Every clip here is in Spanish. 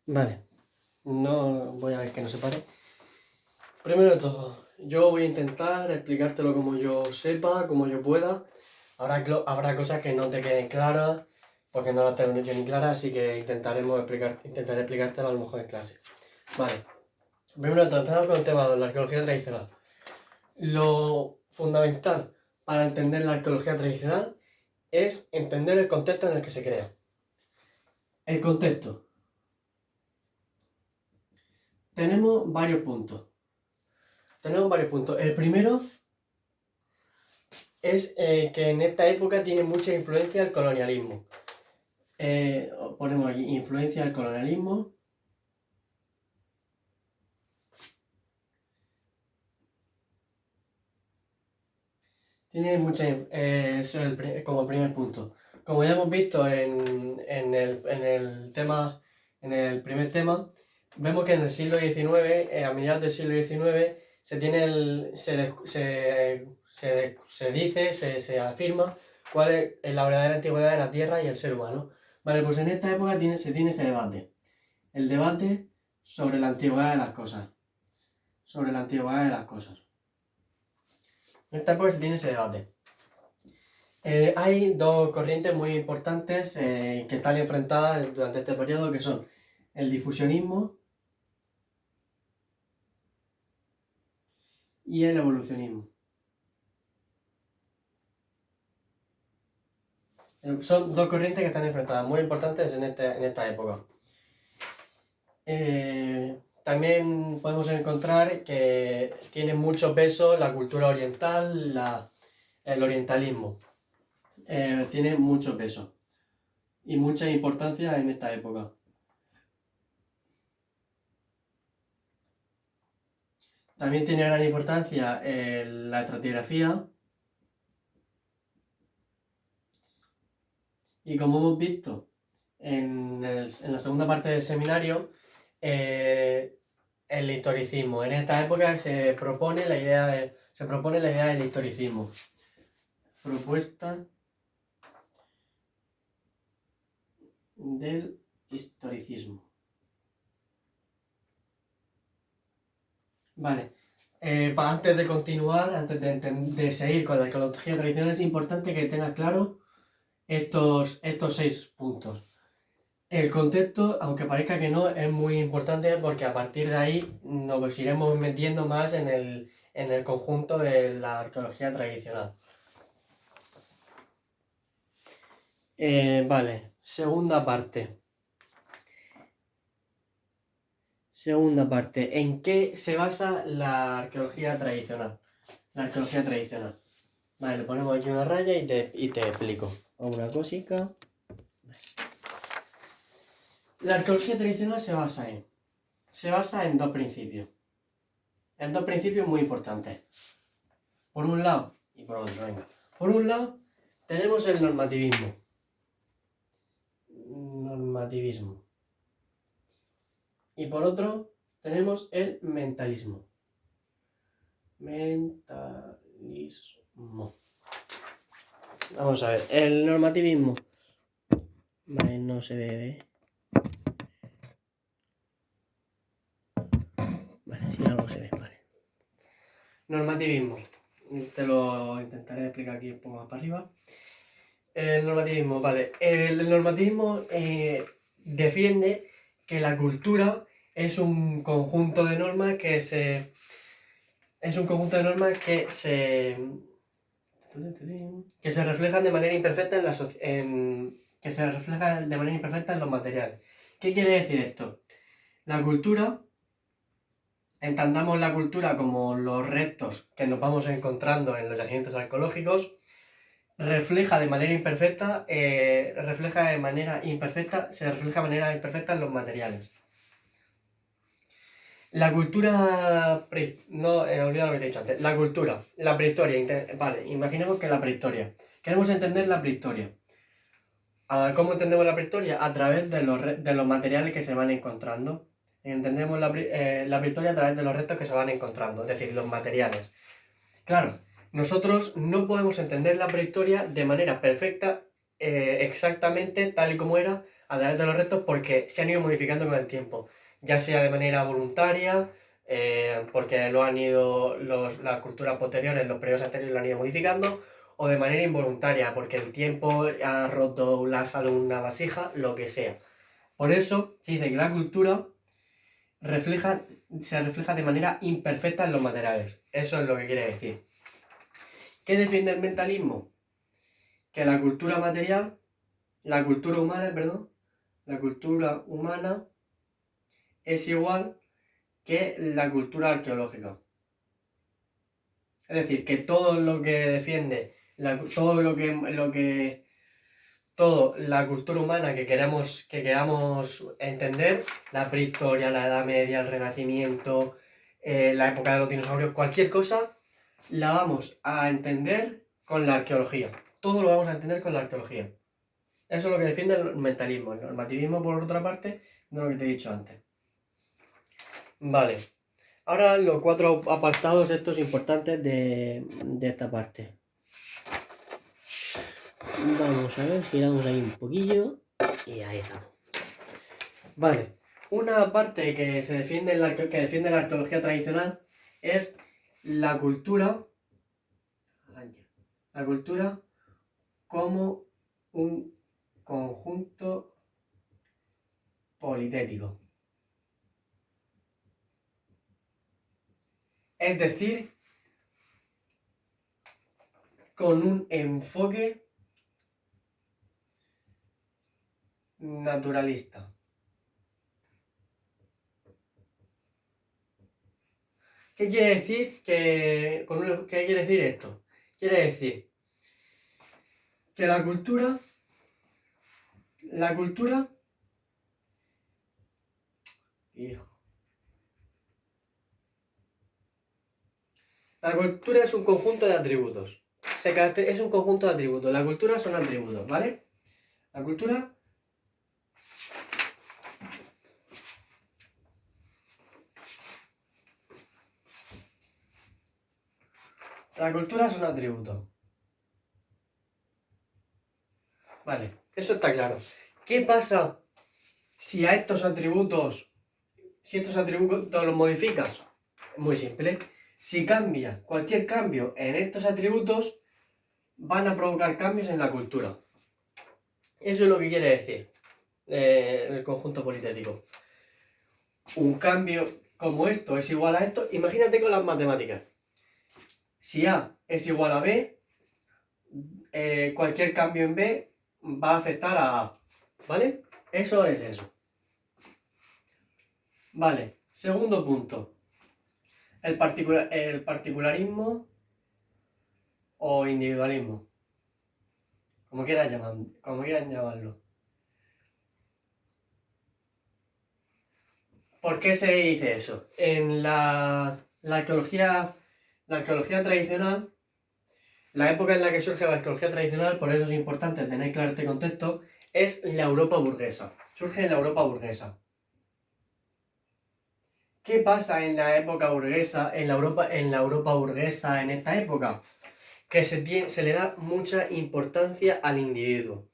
Vale, no voy a ver que no se pare. Primero de todo, yo voy a intentar explicártelo como yo sepa, como yo pueda. Habrá cosas que no te queden claras, porque no las tengo yo ni claras, así que intentaré explicártelo a lo mejor en clase. Vale, primero de todo, empezamos con el tema de la arqueología tradicional. Lo fundamental para entender la arqueología tradicional es entender el contexto en el que se crea. El contexto. Tenemos varios puntos. El primero es que en esta época tiene mucha influencia el colonialismo. Ponemos aquí influencia del colonialismo. Tiene mucha eso es como primer punto. Como ya hemos visto en el tema, en el primer tema, vemos que en el siglo XIX, a mediados del siglo XIX, se afirma cuál es la verdadera antigüedad de la Tierra y el ser humano. Vale, pues en esta época se tiene ese debate. El debate sobre la antigüedad de las cosas. Sobre la antigüedad de las cosas. En esta época se tiene ese debate. Hay dos corrientes muy importantes que están enfrentadas durante este periodo, que son el difusionismo y el evolucionismo. Son dos corrientes que están enfrentadas, muy importantes en esta época. También podemos encontrar que tiene mucho peso la cultura oriental, el orientalismo. Tiene mucho peso y mucha importancia en esta época. También tiene gran importancia la estratigrafía. Y como hemos visto en la segunda parte del seminario, el historicismo. En esta época se propone la idea del historicismo. Propuesta del historicismo. Vale. Antes de continuar, antes de seguir con la arqueología tradicional, es importante que tengas claro estos 6 puntos. El contexto, aunque parezca que no, es muy importante porque a partir de ahí nos iremos metiendo más en el conjunto de la arqueología tradicional. Vale, segunda parte. ¿En qué se basa la arqueología tradicional? Vale, le ponemos aquí una raya y te explico. Una cosica. La arqueología tradicional se basa en dos principios. En dos principios muy importantes. Por un lado, y por otro, venga. Por un lado, tenemos el normativismo. Y por otro, tenemos el mentalismo. Vamos a ver, el normativismo. Vale, no se ve. Vale, si algo se ve, vale. Normativismo. Te lo intentaré explicar aquí un poco más para arriba. El normativismo, vale. El normativismo defiende que la cultura es un conjunto de normas que se reflejan de manera imperfecta en los materiales. ¿Qué quiere decir esto? La cultura, entendamos la cultura como los restos que nos vamos encontrando en los yacimientos arqueológicos, se refleja de manera imperfecta en los materiales. La cultura, no he olvidado lo que te he dicho antes, la prehistoria, vale, imaginemos que la prehistoria, queremos entender la prehistoria. ¿Cómo entendemos la prehistoria? A través de los materiales que se van encontrando. Entendemos la prehistoria a través de los restos que se van encontrando, es decir, los materiales. Claro, nosotros no podemos entender la prehistoria de manera perfecta exactamente tal y como era a través de los restos porque se han ido modificando con el tiempo, ya sea de manera voluntaria, porque las culturas posteriores, los periodos anteriores lo han ido modificando, o de manera involuntaria, porque el tiempo ha roto la sal o una vasija, lo que sea. Por eso se dice que la cultura se refleja de manera imperfecta en los materiales. Eso es lo que quiere decir. ¿Qué defiende el mentalismo? Que la cultura material, la cultura humana, perdón, la cultura humana es igual que la cultura arqueológica. Es decir, que todo lo que defiende, todo la cultura humana que queramos entender, la prehistoria, la Edad Media, el Renacimiento, la época de los dinosaurios, cualquier cosa, la vamos a entender con la arqueología. Todo lo vamos a entender con la arqueología. Eso es lo que defiende el mentalismo. El normativismo, por otra parte, no lo que te he dicho antes. Vale. Ahora los 4 apartados estos importantes de esta parte. Vamos a ver, giramos ahí un poquillo y ahí estamos. Vale. Una parte que se defiende que defiende la arqueología tradicional es la cultura. La cultura como un conjunto politético. Es decir, con un enfoque naturalista. ¿Qué quiere decir ¿qué quiere decir esto? Quiere decir que la cultura, hijo, la cultura es un conjunto de atributos. Es un conjunto de atributos. La cultura son atributos, ¿vale? La cultura son atributos. Vale, eso está claro. ¿Qué pasa si estos atributos los modificas? Muy simple. Si cambia cualquier cambio en estos atributos, van a provocar cambios en la cultura. Eso es lo que quiere decir el conjunto politético. Un cambio como esto es igual a esto, imagínate con las matemáticas. Si A es igual a B, cualquier cambio en B va a afectar a A, ¿vale? Eso es eso. Vale, segundo punto. El particularismo o individualismo. Como quieran llamarlo. ¿Por qué se dice eso? En la arqueología tradicional, la época en la que surge la arqueología tradicional, por eso es importante tener claro este contexto, es la Europa burguesa. Surge en la Europa burguesa. ¿Qué pasa en la época burguesa, en la Europa burguesa en esta época? Que se le da mucha importancia al individuo.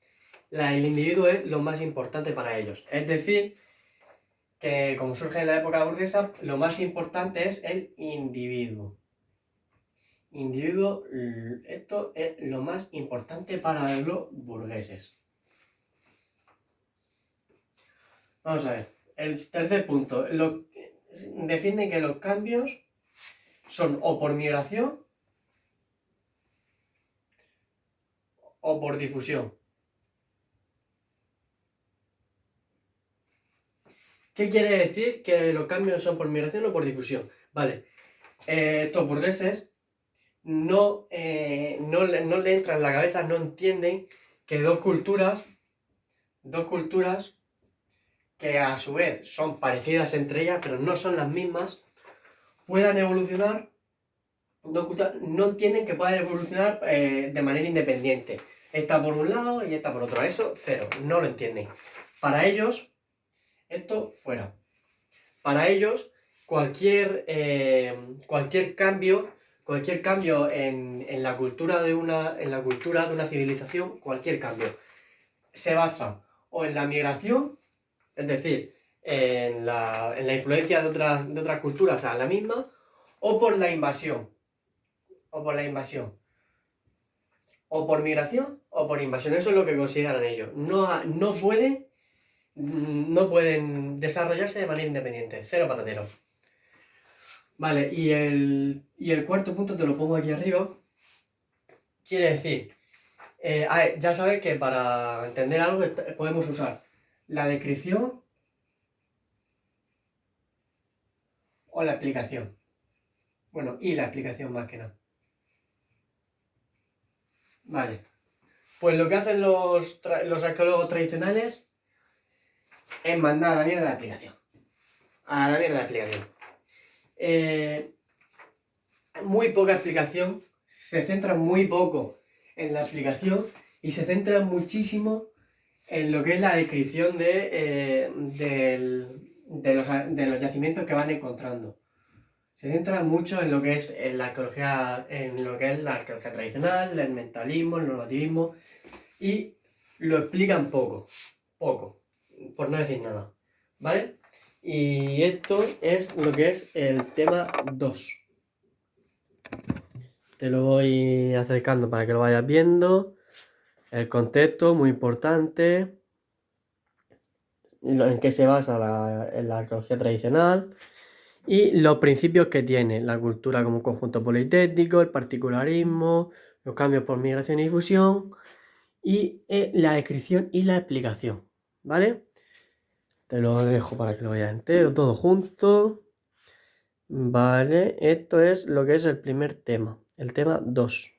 El individuo es lo más importante para ellos. Es decir, que como surge en la época burguesa, lo más importante es el individuo. Esto es lo más importante para los burgueses. Vamos a ver. El tercer punto. Defienden que los cambios son o por migración o por difusión. ¿Qué quiere decir que los cambios son por migración o por difusión? Vale. Estos burgueses no le entra en la cabeza, no entienden que dos culturas que a su vez son parecidas entre ellas, pero no son las mismas, puedan evolucionar, no entienden que puedan evolucionar de manera independiente. Esta por un lado y esta por otro. Eso, cero, no lo entienden. Para ellos, esto fuera. Para ellos, cualquier cambio en la cultura de una civilización, cualquier cambio, se basa o en la migración, es decir, en la influencia de otras culturas a la misma, o por la invasión, o por la invasión, o por migración, o por invasión. Eso es lo que consideran ellos. No pueden desarrollarse de manera independiente, cero patatero. Vale, y el cuarto punto te lo pongo aquí arriba. Quiere decir, ya sabes que para entender algo podemos usar la descripción o la explicación. Bueno, y la explicación más que nada. Vale. Pues lo que hacen los arqueólogos tradicionales es mandar a la mierda la explicación. A la mierda la explicación. Muy poca explicación. Se centra muy poco en la explicación y se centra muchísimo en lo que es la descripción de los yacimientos que van encontrando. Se centra mucho en lo que es la arqueología, tradicional, el mentalismo, el normativismo, y lo explican poco, por no decir nada, ¿vale? Y esto es lo que es el tema 2. Te lo voy acercando para que lo vayas viendo. El contexto, muy importante. En qué se basa la arqueología tradicional. Y los principios que tiene la cultura como un conjunto politécnico, el particularismo, los cambios por migración y difusión, y la descripción y la explicación, ¿vale? Te lo dejo para que lo veas entero, todo junto. Vale, esto es lo que es el primer tema, el tema 2.